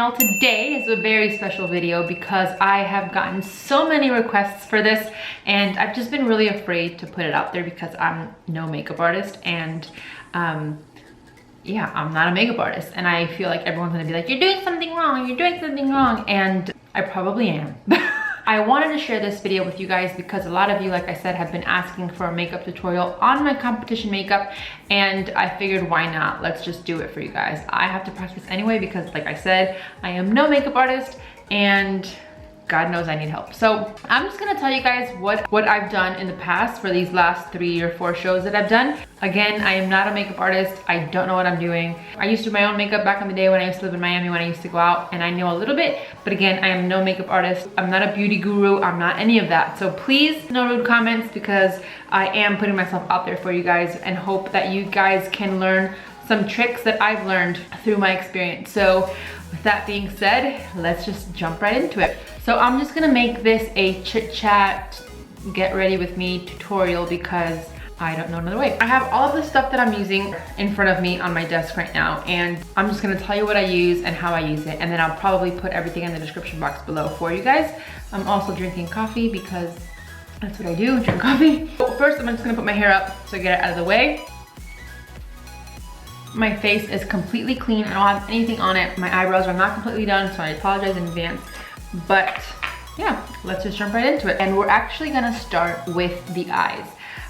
channel. Today is a very special video because I have gotten so many requests for this and I've just been really afraid to put it out there because I'm no makeup artist and yeah, I'm not a makeup artist and I feel like everyone's gonna be like, you're doing something wrong, you're doing something wrong, and I probably am. I wanted to share this video with you guys because a lot of you, like I said, have been asking for a makeup tutorial on my competition makeup, and I figured why not? Let's just do it for you guys. I have to practice anyway because, like I said, I am no makeup artist and God knows I need help. So I'm just gonna tell you guys what I've done in the past for these last 3 or 4 shows that I've done. Again, I am not a makeup artist. I don't know what I'm doing. I used to do my own makeup back in the day when I used to live in Miami, when I used to go out, and I know a little bit, but again, I am no makeup artist. I'm not a beauty guru. I'm not any of that. So please, no rude comments because I am putting myself out there for you guys and hope that you guys can learn some tricks that I've learned through my experience. So with that being said, let's just jump right into it. So I'm just gonna make this a chit chat, get ready with me tutorial because I don't know another way. I have all of the stuff that I'm using in front of me on my desk right now, and I'm just gonna tell you what I use and how I use it, and then I'll probably put everything in the description box below for you guys. I'm also drinking coffee because that's what I do, drink coffee. So first, I'm just gonna put my hair up so I get it out of the way. My face is completely clean. I don't have anything on it. My eyebrows are not completely done, so I apologize in advance. But yeah, let's just jump right into it. And we're actually gonna start with the eyes.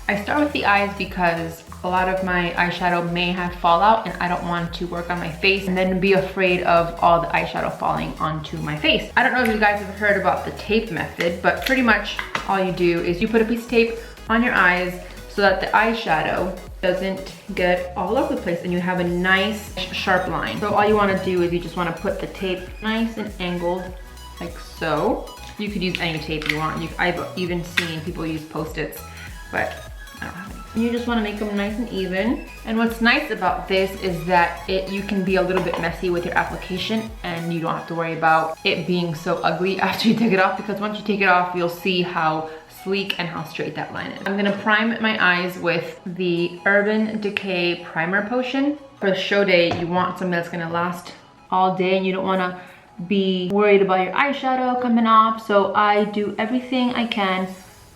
I start with the eyes because a lot of my eyeshadow may have fallout and I don't want to work on my face and then be afraid of all the eyeshadow falling onto my face. I don't know if you guys have heard about the tape method, but pretty much all you do is you put a piece of tape on your eyes so that the eyeshadow doesn't get all over the place and you have a nice sharp line. So all you want to do is you just want to put the tape nice and angled like so. You could use any tape you want. I've even seen people use Post-its, but I don't have any. You just want to make them nice and even. And what's nice about this is that you can be a little bit messy with your application and you don't have to worry about it being so ugly after you take it off, because once you take it off, you'll see how sleek and how straight that line is. I'm gonna prime my eyes with the Urban Decay Primer Potion. For show day, you want something that's gonna last all day and you don't wanna be worried about your eyeshadow coming off. So I do everything I can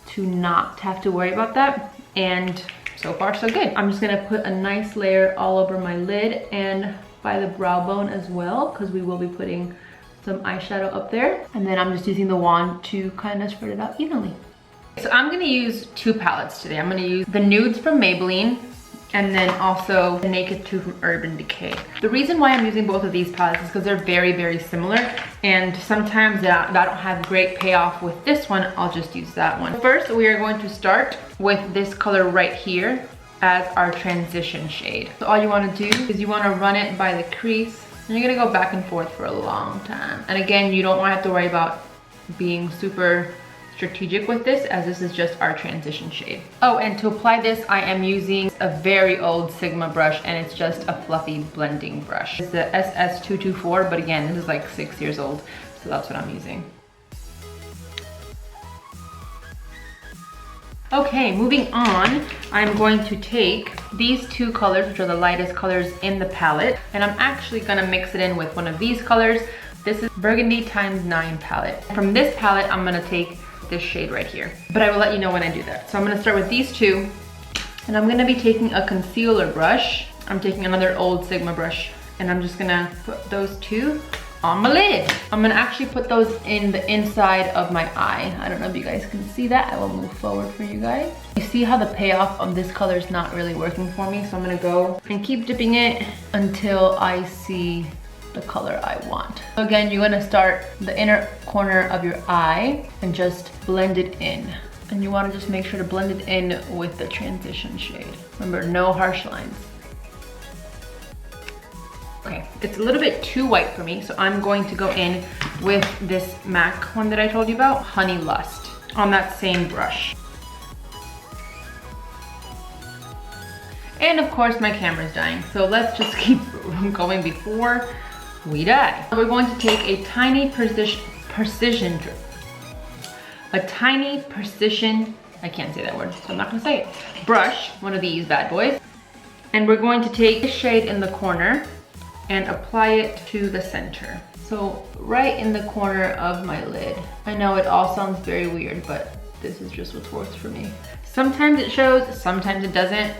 to not have to worry about that. And so far so good. I'm just gonna put a nice layer all over my lid and by the brow bone as well, because we will be putting some eyeshadow up there. And then I'm just using the wand to kind of spread it out evenly. So I'm gonna use 2 palettes today. I'm gonna use the nudes from Maybelline and then also the Naked 2 from Urban Decay. The reason why I'm using both of these palettes is because they're very, very similar, and sometimes that I don't have great payoff with this one, I'll just use that one. First, we are going to start with this color right here as our transition shade. So all you wanna do is you wanna run it by the crease, and you're gonna go back and forth for a long time. And again, you don't wanna have to worry about being super strategic with this, as this is just our transition shade. Oh, and to apply this, I am using a very old Sigma brush, and it's just a fluffy blending brush. It's the SS224, but again, this is like 6 years old, so that's what I'm using. Okay, moving on, I'm going to take these 2 colors, which are the lightest colors in the palette, and I'm actually gonna mix it in with one of these colors. This is Burgundy ×9 palette. From this palette, I'm gonna take this shade right here, but I will let you know when I do that. So I'm gonna start with these 2, and I'm gonna be taking a concealer brush. I'm taking another old Sigma brush, and I'm just gonna put those 2 on my lid. I'm gonna actually put those in the inside of my eye. I don't know if you guys can see that. I will move forward for you guys. You see how the payoff of this color is not really working for me, so I'm gonna go and keep dipping it until I see the color I want. So again, you're gonna start the inner corner of your eye and just blend it in. And you wanna just make sure to blend it in with the transition shade. Remember, no harsh lines. Okay, it's a little bit too white for me, so I'm going to go in with this MAC one that I told you about, Honey Lust, on that same brush. And of course, my camera's dying, so let's just keep going before we die. We're going to take a tiny precision, I can't say that word, so I'm not gonna say it, brush, one of these bad boys, and we're going to take this shade in the corner and apply it to the center. So right in the corner of my lid. I know it all sounds very weird, but this is just what works for me. Sometimes it shows, sometimes it doesn't.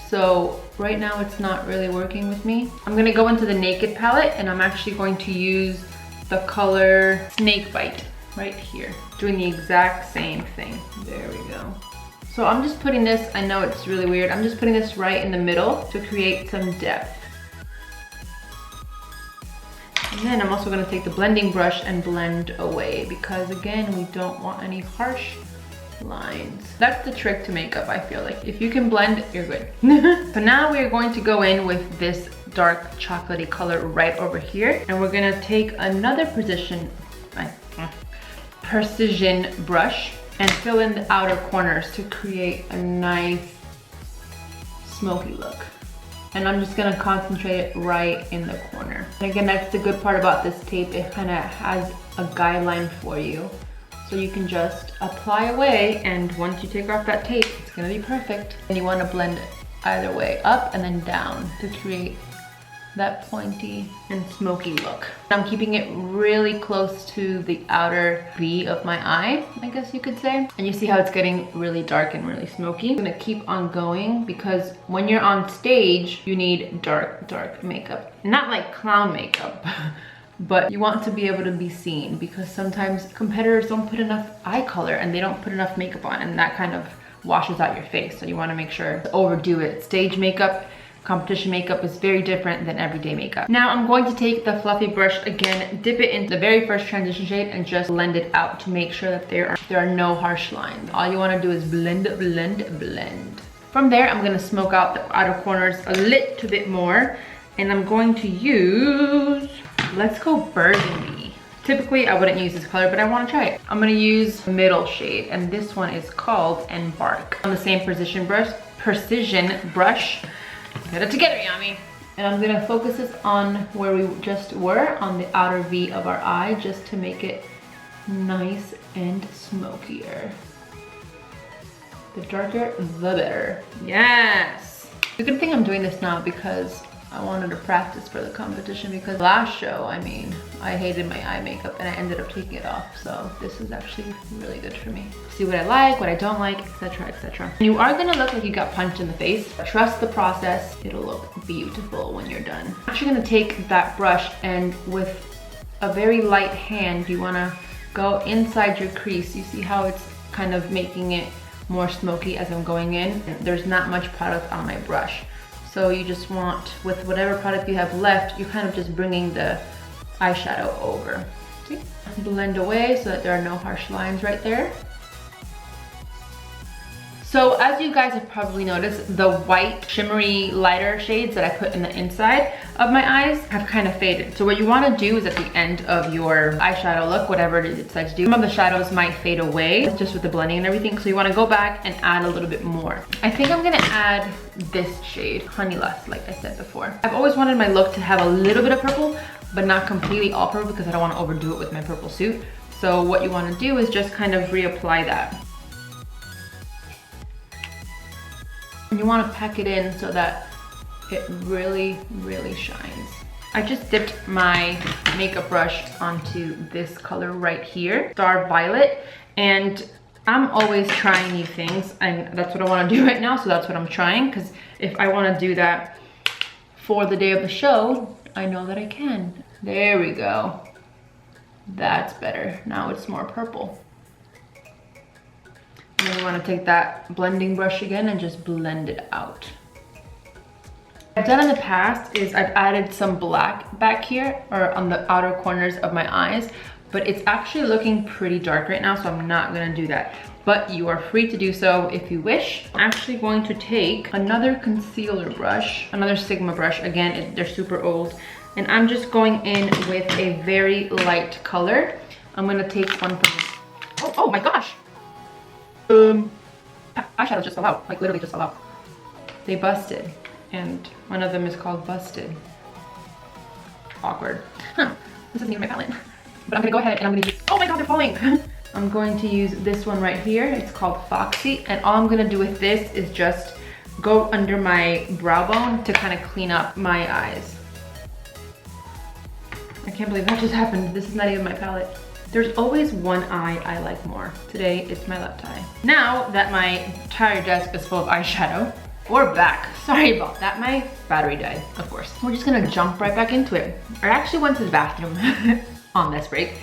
So right now it's not really working with me. I'm gonna go into the Naked palette and I'm actually going to use the color Snakebite right here. Doing the exact same thing. There we go. So I'm just putting this, I know it's really weird, I'm just putting this right in the middle to create some depth. And then I'm also gonna take the blending brush and blend away because again, we don't want any harsh lines. That's the trick to makeup, I feel like. If you can blend, you're good. So now we're going to go in with this dark chocolatey color right over here. And we're gonna take another precision brush and fill in the outer corners to create a nice smoky look. And I'm just gonna concentrate it right in the corner. And again, that's the good part about this tape. It kind of has a guideline for you. So you can just apply away, and once you take off that tape, it's gonna be perfect. And you wanna blend it either way, up and then down to create that pointy and smoky look. I'm keeping it really close to the outer V of my eye, I guess you could say. And you see how it's getting really dark and really smoky. I'm gonna keep on going because when you're on stage, you need dark makeup. Not like clown makeup, but you want to be able to be seen because sometimes competitors don't put enough eye color and they don't put enough makeup on, and that kind of washes out your face. So you wanna make sure to overdo it. Stage makeup, competition makeup is very different than everyday makeup. Now I'm going to take the fluffy brush again, dip it into the very first transition shade and just blend it out to make sure that there are no harsh lines. All you want to do is blend, blend, blend. From there, I'm going to smoke out the outer corners a little bit more, and I'm going to use, let's go burgundy. Typically I wouldn't use this color, but I want to try it. I'm going to use the middle shade, and this one is called Embark. On the same precision brush. Get it together, Yami. And I'm gonna focus this on where we just were, on the outer V of our eye, just to make it nice and smokier. The darker, the better. Yes! The good thing I'm doing this now because I wanted to practice for the competition, because last show, I mean, I hated my eye makeup and I ended up taking it off. So this is actually really good for me. See what I like, what I don't like, etc, etc. You are gonna look like you got punched in the face. Trust the process. It'll look beautiful when you're done. I'm actually gonna take that brush and with a very light hand, you wanna go inside your crease. You see how it's kind of making it more smoky as I'm going in. There's not much product on my brush. So you just want, with whatever product you have left, you're kind of just bringing the eyeshadow over. See? Blend away so that there are no harsh lines right there. So as you guys have probably noticed, the white shimmery lighter shades that I put in the inside of my eyes have kind of faded. So what you want to do is at the end of your eyeshadow look, whatever it is you decide to do, some of the shadows might fade away just with the blending and everything. So you want to go back and add a little bit more. I think I'm going to add this shade, Honey Lust, like I said before. I've always wanted my look to have a little bit of purple, but not completely all purple because I don't want to overdo it with my purple suit. So what you want to do is just kind of reapply that. And you want to pack it in so that it really, really shines. I just dipped my makeup brush onto this color right here, Star Violet, and I'm always trying new things, and that's what I want to do right now, so that's what I'm trying, because if I want to do that for the day of the show, I know that I can. There we go. That's better. Now it's more purple. And then you want to take that blending brush again and just blend it out. What I've done in the past is I've added some black back here, or on the outer corners of my eyes, but it's actually looking pretty dark right now, so I'm not gonna do that. But you are free to do so if you wish. I'm actually going to take another concealer brush, another Sigma brush. Again, they're super old. And I'm just going in with a very light color. I'm gonna take one from, oh my gosh! Eyeshadows just fell out, like literally just fell out. They busted, and one of them is called Busted. Awkward. Huh, this isn't even my palette. But I'm gonna go ahead and I'm gonna use, oh my god, they're falling! I'm going to use this one right here. It's called Foxy, and all I'm gonna do with this is just go under my brow bone to kind of clean up my eyes. I can't believe that just happened. This is not even my palette. There's always one eye I like more. Today, it's my left eye. Now that my entire desk is full of eyeshadow, we're back. Sorry about that. My battery died, of course. We're just gonna jump right back into it. I actually went to the bathroom on this break,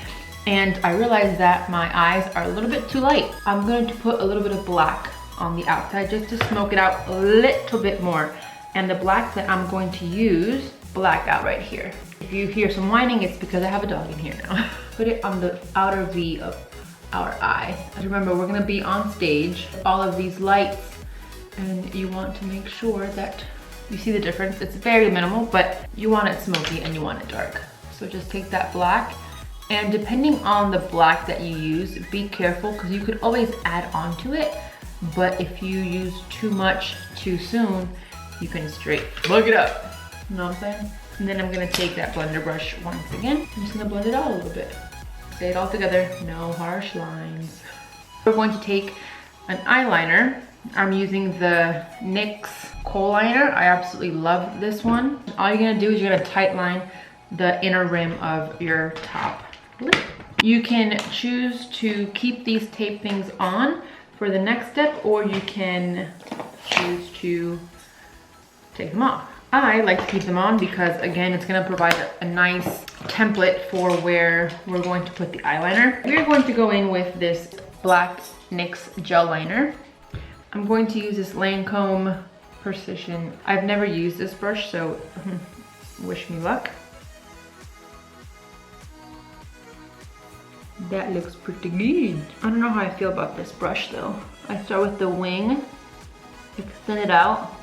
and I realized that my eyes are a little bit too light. I'm going to put a little bit of black on the outside just to smoke it out a little bit more. And the black that I'm going to use, black out right here. If you hear some whining, it's because I have a dog in here now. Put it on the outer V of our eye. Remember, we're gonna be on stage, all of these lights, and you want to make sure that you see the difference. It's very minimal, but you want it smoky and you want it dark. So just take that black, and depending on the black that you use, be careful, because you could always add on to it, but if you use too much too soon, you can straight plug it up. You know what I'm saying? And then I'm gonna take that blender brush once again. I'm just gonna blend it out a little bit. Say it all together, no harsh lines. We're going to take an eyeliner. I'm using the NYX Kohl liner. I absolutely love this one. All you're gonna do is you're gonna tight line the inner rim of your top lip. You can choose to keep these tape things on for the next step, or you can choose to take them off. I like to keep them on because, again, it's gonna provide a nice template for where we're going to put the eyeliner. We're going to go in with this black NYX gel liner. I'm going to use this Lancome Precision. I've never used this brush, so wish me luck. That looks pretty good. I don't know how I feel about this brush though. I start with the wing, extend it out,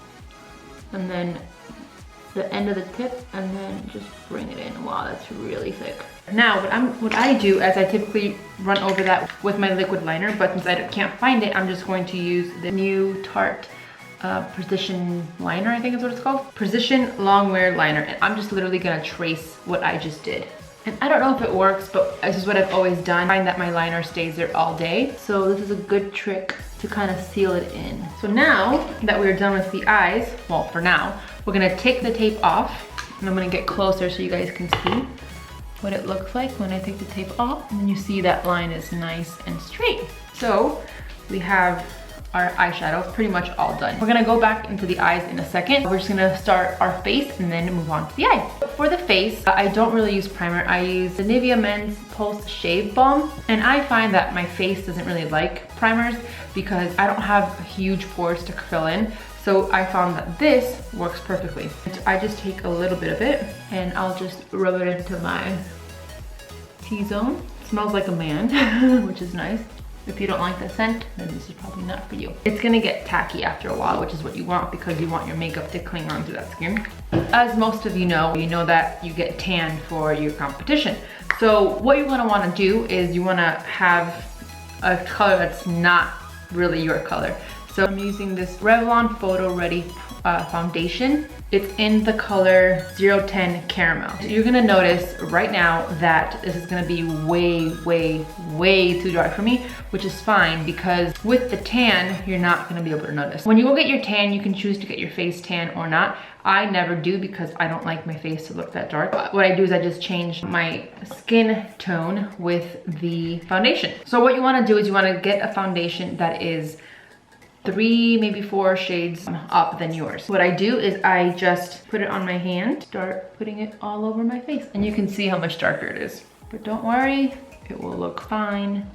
and then the end of the tip, and then just bring it in. Wow, that's really thick. Now, what I do is I typically run over that with my liquid liner, but since I can't find it, I'm just going to use the new Tarte Precision Liner, I think is what it's called. Precision Longwear Liner, and I'm just literally gonna trace what I just did. And I don't know if it works, but this is what I've always done. I find that my liner stays there all day. So this is a good trick to kind of seal it in. So now that we're done with the eyes, well, for now, we're gonna take the tape off, and I'm gonna get closer so you guys can see what it looks like when I take the tape off. And then you see that line is nice and straight. So we have our eyeshadow pretty much all done. We're gonna go back into the eyes in a second. We're just gonna start our face and then move on to the eyes. For the face, I don't really use primer. I use the Nivea Men's Pulse Shave Balm, and I find that my face doesn't really like primers because I don't have huge pores to fill in. So I found that this works perfectly. I just take a little bit of it and I'll just rub it into my T-zone. Smells like a man, which is nice. If you don't like the scent, then this is probably not for you. It's gonna get tacky after a while, which is what you want because you want your makeup to cling onto that skin. As most of you know that you get tan for your competition. So what you're gonna wanna do is you wanna have a color that's not really your color. So I'm using this Revlon Photo Ready foundation. It's in the color 010 Caramel. You're gonna notice right now that this is gonna be way, way, way too dark for me, which is fine because with the tan, you're not gonna be able to notice. When you go get your tan, you can choose to get your face tan or not. I never do because I don't like my face to look that dark. What I do is I just change my skin tone with the foundation. So what you wanna do is you wanna get a foundation that is 3, maybe 4 shades up than yours. What I do is I just put it on my hand, start putting it all over my face, and you can see how much darker it is. But don't worry, it will look fine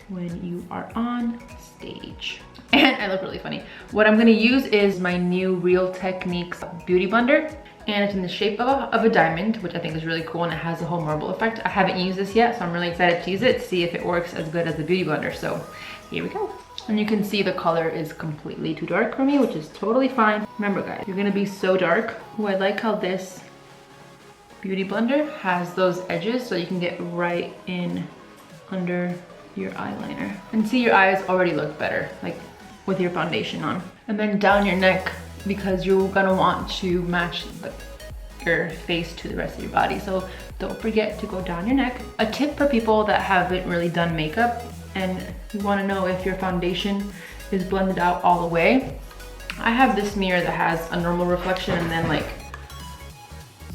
when you are on stage. And I look really funny. What I'm gonna use is my new Real Techniques Beauty Blender, and it's in the shape of a diamond, which I think is really cool, and it has a whole marble effect. I haven't used this yet, so I'm really excited to use it to see if it works as good as the Beauty Blender. So here we go. And you can see the color is completely too dark for me, which is totally fine. Remember guys, you're gonna be so dark. Ooh, I like how this Beauty Blender has those edges so you can get right in under your eyeliner. And see, your eyes already look better, like with your foundation on. And then down your neck, because you're gonna want to match your face to the rest of your body. So don't forget to go down your neck. A tip for people that haven't really done makeup and you want to know if your foundation is blended out all the way. I have this mirror that has a normal reflection and then like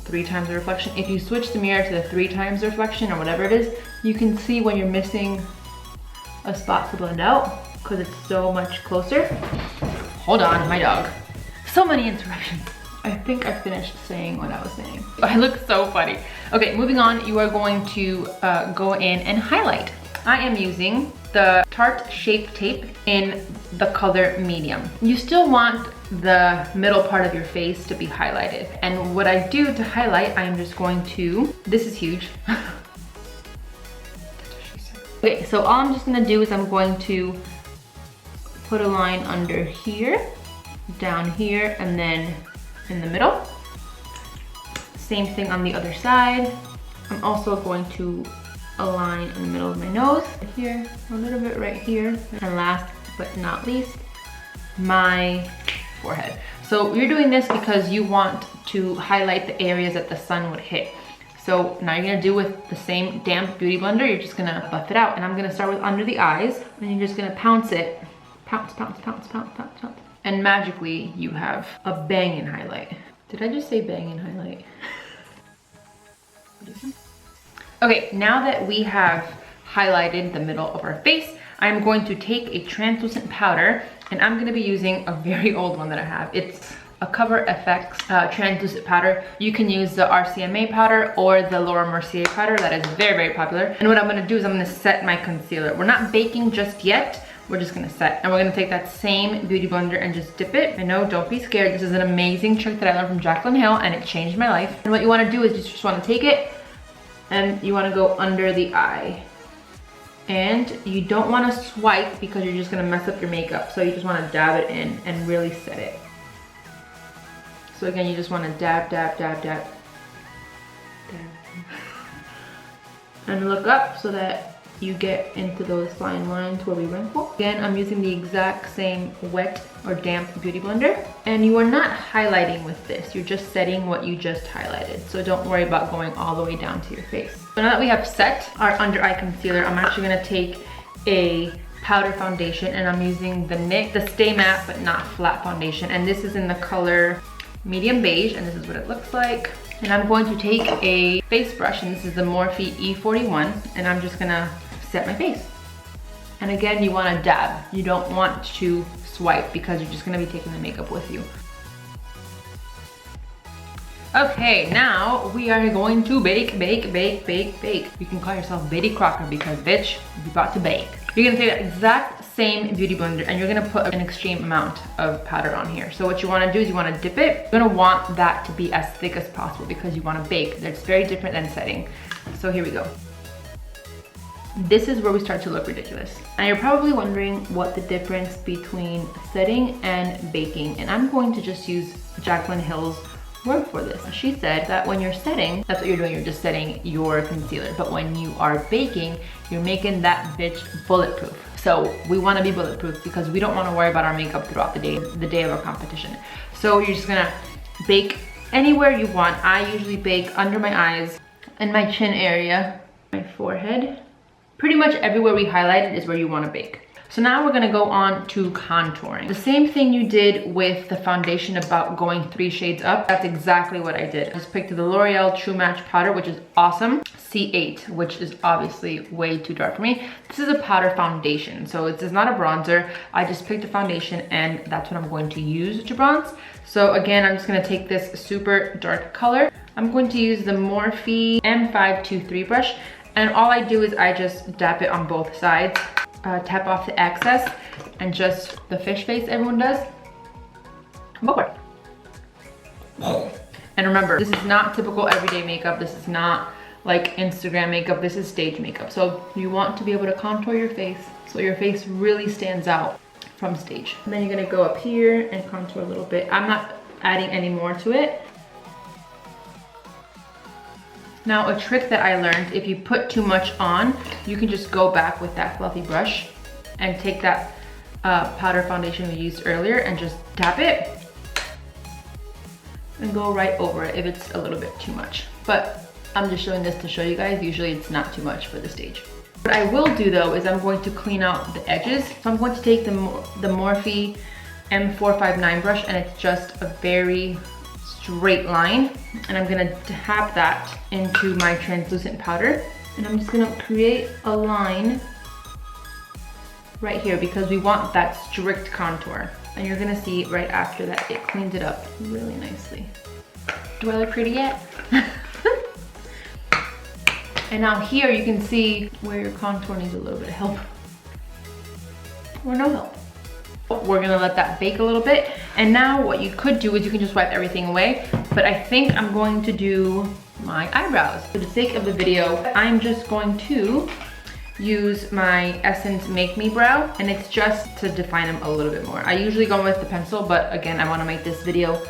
3 times the reflection. If you switch the mirror to the 3 times the reflection or whatever it is, you can see when you're missing a spot to blend out because it's so much closer. Hold on, my dog. So many interruptions. I think I finished saying what I was saying. I look so funny. Okay, moving on, you are going to go in and highlight. I am using the Tarte Shape Tape in the color medium. You still want the middle part of your face to be highlighted. And what I do to highlight, I'm just going to, this is huge. Okay, so all I'm just gonna do is I'm going to put a line under here, down here, and then in the middle. Same thing on the other side. I'm also going to align in the middle of my nose, here, a little bit right here, and last but not least, my forehead. So you're doing this because you want to highlight the areas that the sun would hit. So now you're gonna do with the same damp beauty blender, you're just gonna buff it out. And I'm gonna start with under the eyes, and you're just gonna pounce it. Pounce, pounce, pounce, pounce, pounce, pounce. And magically, you have a banging highlight. Did I just say banging highlight? Okay, now that we have highlighted the middle of our face, I'm going to take a translucent powder, and I'm gonna be using a very old one that I have. It's a Cover FX translucent powder. You can use the RCMA powder or the Laura Mercier powder that is very, very popular. And what I'm gonna do is I'm gonna set my concealer. We're not baking just yet. We're just gonna set. And we're gonna take that same beauty blender and just dip it. I know, don't be scared. This is an amazing trick that I learned from Jaclyn Hill and it changed my life. And what you wanna do is you just wanna take it and you wanna go under the eye. And you don't wanna swipe because you're just gonna mess up your makeup. So you just wanna dab it in and really set it. So again, you just wanna dab, dab, dab, dab. And look up so that you get into those fine lines where we wrinkle. Again, I'm using the exact same wet or damp beauty blender. And you are not highlighting with this. You're just setting what you just highlighted. So don't worry about going all the way down to your face. So now that we have set our under eye concealer, I'm actually gonna take a powder foundation and I'm using the NYX, the Stay Matte but not flat foundation. And this is in the color medium beige, and this is what it looks like. And I'm going to take a face brush, and this is the Morphe E41, and I'm just gonna set my face. And again, you wanna dab. You don't want to swipe because you're just gonna be taking the makeup with you. Okay, now we are going to bake, bake, bake, bake, bake. You can call yourself Betty Crocker because bitch, you're about to bake. You're gonna take that exact same beauty blender and you're gonna put an extreme amount of powder on here. So what you wanna do is you wanna dip it. You're gonna want that to be as thick as possible because you wanna bake. That's very different than setting. So here we go. This is where we start to look ridiculous. And you're probably wondering what the difference between setting and baking. And I'm going to just use Jaclyn Hill's word for this. She said that when you're setting, that's what you're doing, you're just setting your concealer. But when you are baking, you're making that bitch bulletproof. So we wanna be bulletproof because we don't wanna worry about our makeup throughout the day of our competition. So you're just gonna bake anywhere you want. I usually bake under my eyes, in my chin area, my forehead. Pretty much everywhere we highlighted is where you wanna bake. So now we're gonna go on to contouring. The same thing you did with the foundation about going 3 shades up, that's exactly what I did. I just picked the L'Oreal True Match powder, which is awesome. C8, which is obviously way too dark for me. This is a powder foundation, so it's not a bronzer. I just picked a foundation and that's what I'm going to use to bronze. So again, I'm just gonna take this super dark color. I'm going to use the Morphe M523 brush, and all I do is I just dab it on both sides. Tap off the excess and just the fish face everyone does. Go for it. And remember, this is not typical everyday makeup. This is not like Instagram makeup. This is stage makeup. So you want to be able to contour your face so your face really stands out from stage. And then you're gonna go up here and contour a little bit. I'm not adding any more to it. Now, a trick that I learned, if you put too much on, you can just go back with that fluffy brush and take that powder foundation we used earlier and just tap it and go right over it if it's a little bit too much. But I'm just showing this to show you guys, usually it's not too much for the stage. What I will do though is I'm going to clean out the edges. So I'm going to take the Morphe M459 brush, and it's just a very straight line, and I'm gonna tap that into my translucent powder, and I'm just gonna create a line right here because we want that strict contour. And you're gonna see right after that it cleans it up really nicely. Do I look pretty yet? And now here you can see where your contour needs a little bit of help or no help. We're gonna let that bake a little bit. And now what you could do is you can just wipe everything away, but I think I'm going to do my eyebrows. For the sake of the video, I'm just going to use my Essence Make Me Brow, and it's just to define them a little bit more. I usually go with the pencil, but again, I wanna make this video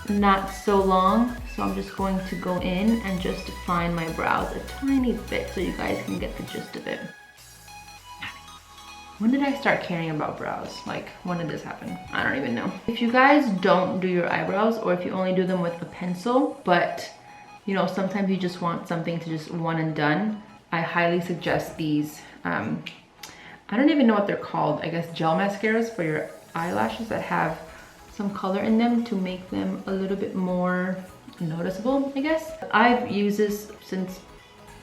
not so long, so I'm just going to go in and just define my brows a tiny bit so you guys can get the gist of it. When did I start caring about brows? Like, when did this happen? I don't even know. If you guys don't do your eyebrows, or if you only do them with a pencil, but you know, sometimes you just want something to just one and done, I highly suggest these, I don't even know what they're called, I guess gel mascaras for your eyelashes that have some color in them to make them a little bit more noticeable, I guess. I've used this since,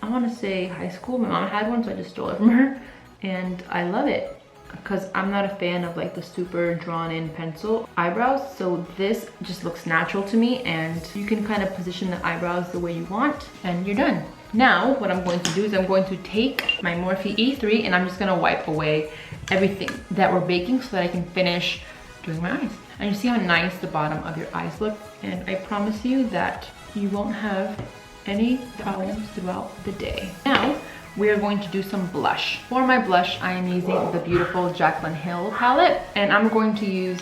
I wanna say high school. My mom had one, so I just stole it from her. And I love it because I'm not a fan of like the super drawn in pencil eyebrows. So this just looks natural to me, and you can kind of position the eyebrows the way you want and you're done. Now, what I'm going to do is I'm going to take my Morphe E3 and I'm just gonna wipe away everything that we're baking so that I can finish doing my eyes. And you see how nice the bottom of your eyes look? And I promise you that you won't have any problems throughout the day. Now, we are going to do some blush. For my blush, I am using the beautiful Jaclyn Hill palette, and I'm going to use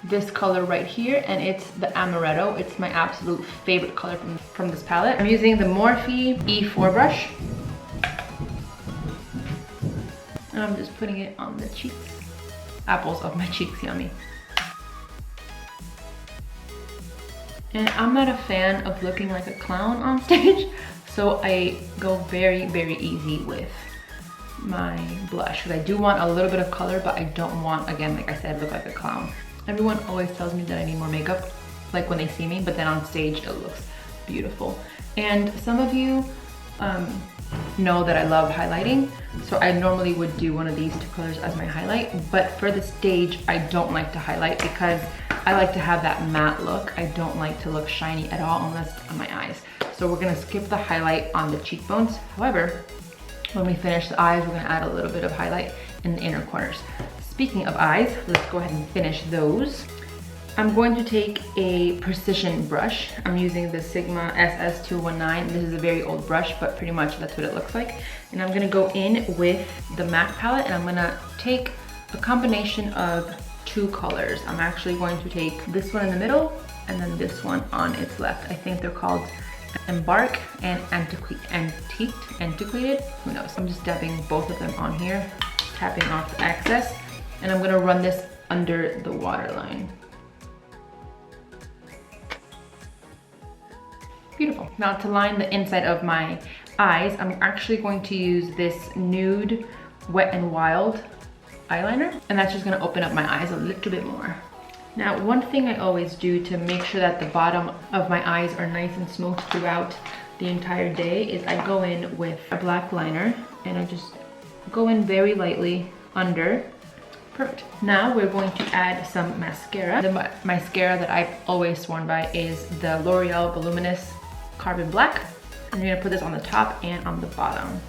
this color right here, and it's the Amaretto. It's my absolute favorite color from this palette. I'm using the Morphe E4 brush, and I'm just putting it on the cheeks. Apples of my cheeks, yummy. And I'm not a fan of looking like a clown on stage, so I go very, very easy with my blush because I do want a little bit of color, but I don't want, again, like I said, look like a clown. Everyone always tells me that I need more makeup, like when they see me, but then on stage it looks beautiful. And some of you know that I love highlighting, so I normally would do one of these two colors as my highlight, but for the stage, I don't like to highlight because I like to have that matte look. I don't like to look shiny at all unless it's on my eyes. So we're gonna skip the highlight on the cheekbones. However, when we finish the eyes, we're gonna add a little bit of highlight in the inner corners. Speaking of eyes, let's go ahead and finish those. I'm going to take a precision brush. I'm using the Sigma SS219. This is a very old brush, but pretty much that's what it looks like. And I'm gonna go in with the MAC palette, and I'm gonna take a combination of two colors. I'm actually going to take this one in the middle and then this one on its left. I think they're called Embark and Antiquated, who knows. I'm just dabbing both of them on here, tapping off the excess, and I'm gonna run this under the waterline. Beautiful. Now to line the inside of my eyes, I'm actually going to use this nude Wet n Wild eyeliner, and that's just gonna open up my eyes a little bit more. Now, one thing I always do to make sure that the bottom of my eyes are nice and smooth throughout the entire day is I go in with a black liner and I just go in very lightly under. Perfect. Now we're going to add some mascara. The mascara that I've always sworn by is the L'Oreal Voluminous Carbon Black. And you're gonna put this on the top and on the bottom.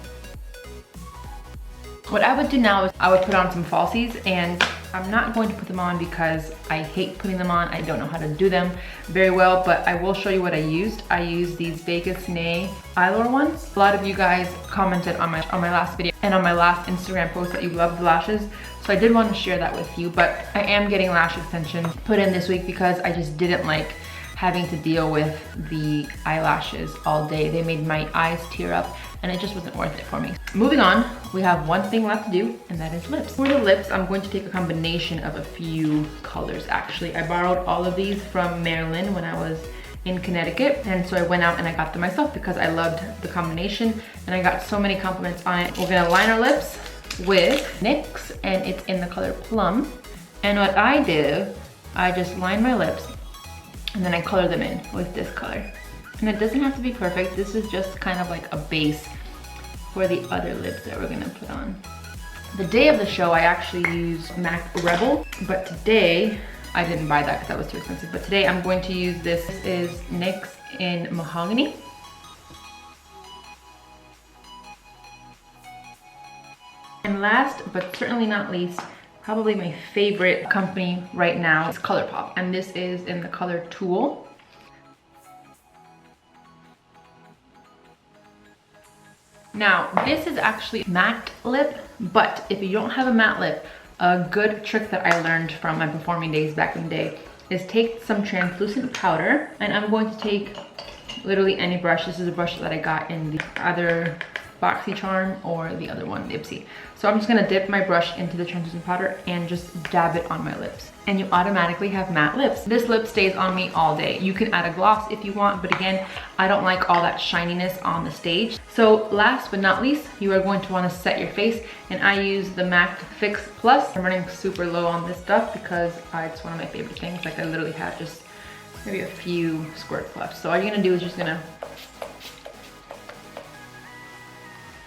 What I would do now is I would put on some falsies, and I'm not going to put them on because I hate putting them on. I don't know how to do them very well, but I will show you what I used. I used these Vegas Nay Eyelure ones. A lot of you guys commented on my last video and on my last Instagram post that you love the lashes. So I did want to share that with you, but I am getting lash extensions put in this week because I just didn't like having to deal with the eyelashes all day. They made my eyes tear up and it just wasn't worth it for me. Moving on, we have one thing left to do, and that is lips. For the lips, I'm going to take a combination of a few colors actually. I borrowed all of these from Maryland when I was in Connecticut, and so I went out and I got them myself because I loved the combination and I got so many compliments on it. We're gonna line our lips with NYX, and it's in the color Plum. And what I did, I just lined my lips And then I color them in with this color. And it doesn't have to be perfect. This is just kind of like a base for the other lips that we're gonna put on. The day of the show, I actually used MAC Rebel, but today, I didn't buy that because that was too expensive. But today I'm going to use this. This is NYX in Mahogany. And last, but certainly not least, probably my favorite company right now is ColourPop. And this is in the color Tool. Now, this is actually matte lip, but if you don't have a matte lip, a good trick that I learned from my performing days back in the day is take some translucent powder, and I'm going to take literally any brush. This is a brush that I got in the other BoxyCharm or the other one, the Ipsy. So I'm just gonna dip my brush into the translucent powder and just dab it on my lips. And you automatically have matte lips. This lip stays on me all day. You can add a gloss if you want, but again, I don't like all that shininess on the stage. So last but not least, you are going to wanna set your face, and I use the MAC Fix Plus. I'm running super low on this stuff because it's one of my favorite things. Like I literally have just maybe a few squirts left. So all you're gonna do is just gonna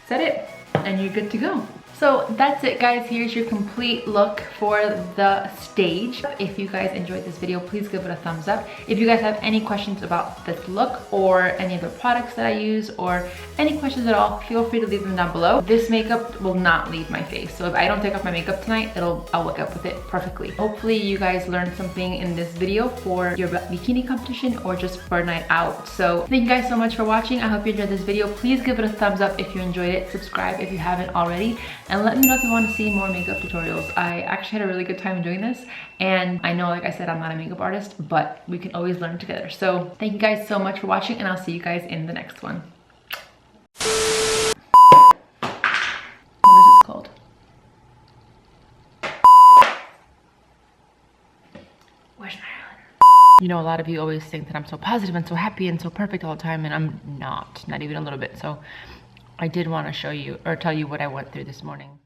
set it and you're good to go. So that's it, guys. Here's your complete look for the stage. If you guys enjoyed this video, please give it a thumbs up. If you guys have any questions about this look or any of the products that I use or any questions at all, feel free to leave them down below. This makeup will not leave my face. So if I don't take off my makeup tonight, I'll look up with it perfectly. Hopefully you guys learned something in this video for your bikini competition or just for a night out. So thank you guys so much for watching. I hope you enjoyed this video. Please give it a thumbs up if you enjoyed it. Subscribe if you haven't already. And let me know if you want to see more makeup tutorials. I actually had a really good time doing this. And I know, like I said, I'm not a makeup artist, but we can always learn together. So thank you guys so much for watching, and I'll see you guys in the next one. What is this called? Where's my island? You know, a lot of you always think that I'm so positive and so happy and so perfect all the time, and I'm not even a little bit. So I did want to show you or tell you what I went through this morning.